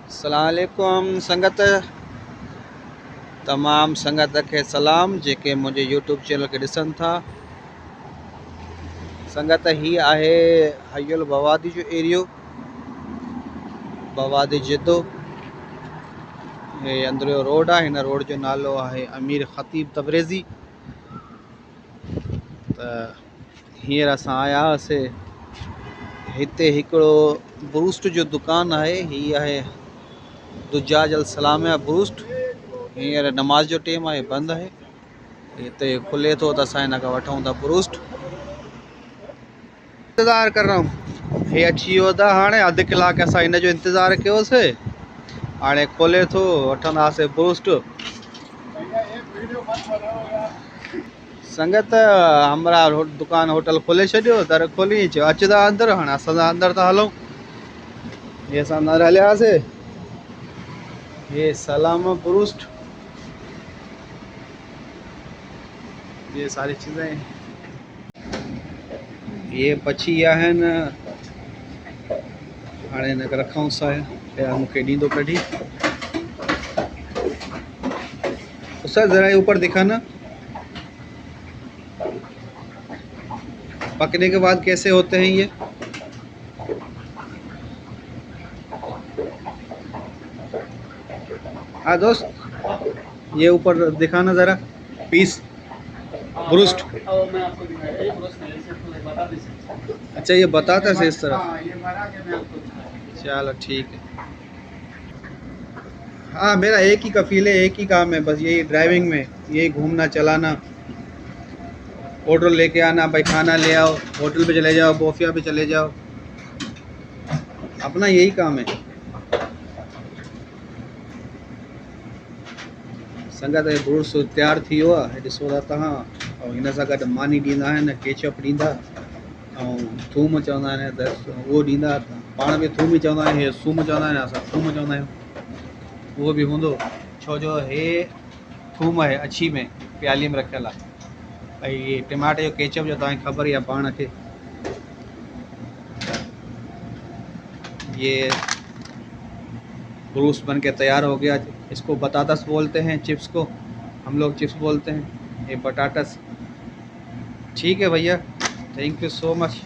अस्सलामुअलैकुम संगत, तमाम संगत खे सलाम जेके मुझे यूट्यूब चैनल के ॾिसनि था। संगत ही आहे हयुल बवादी जो एरियो, बवादी जिद्दो। ये अंदरियो रोड आहे, हिन रोड जो नालो आहे अमीर ख़तीब तबरेज़ी। त हींअर असां आया हुआसीं हिते हिकिड़ो ब्रूस्ट जो दुकान आहे। ही आहे दुजाज अल सलामिया ब्रूस्ट। हींअर नमाज जो टाइम आहे, बंदि आहे। हिते खुले थो त असां हिन खां वठूं था ब्रूस्ट। इंतज़ार कर रहा हूँ, हे अची वियो त हाणे अधु कलाक असां हिन जो इंतज़ारु कयोसीं। हाणे खोले थो, वठंदासीं ब्रूस्ट। संगत हमरा दुकान होटल खोले छॾियो, दर खोली चयो अच था अंदरि। हाणे असां अंदरि था हलूं। ये असां अंदरि हलियासीं। ये सलामा ब्रूस्ट, ये सारी चीज़ें, ये पची आहिनि। हाणे हिन खे रखूं सा, मूंखे ॾींदो कढी। उसका ज़रा ऊपर दिखाना, पकने के बाद कैसे होते हैं ये। हाँ दोस्त, ये ऊपर दिखाना ज़रा पीस ब्रूस्ट। अच्छा, ये बताता है इस तरह। चलो ठीक है। हाँ, मेरा एक ही कफील है, एक ही काम है बस, यही ड्राइविंग में, यही घूमना चलाना, ऑर्डर लेके आना, भाई खाना ले आओ, होटल पे चले जाओ, बोफिया पे चले जाओ, अपना यही काम है। संगत ये ब्रूस्ट तैयार थी वियो आहे, ॾिसो था तव्हां। ऐं हिन सां गॾु मानी ॾींदा आहिनि, केचप ॾींदा, ऐं थूम चवंदा आहिनि त उहो ॾींदा। पाण में थूम ई चवंदा आहिनि, हे सूम चवंदा आहिनि, असां थूम चवंदा आहियूं। उहो बि हूंदो, छो जो हे थूम आहे अछी में, प्याली में रखियल आहे। ऐं ये टमाटे जो केचप जो तव्हांखे ख़बर ई आहे पाण खे। ये ब्रूस्ट बन के तैयार हो गया। इसको बतातस बोलते हैं, चिप्स को हम लोग चिप्स बोलते हैं, ये बटाटस। ठीक है भैया, थैंक यू सो मच।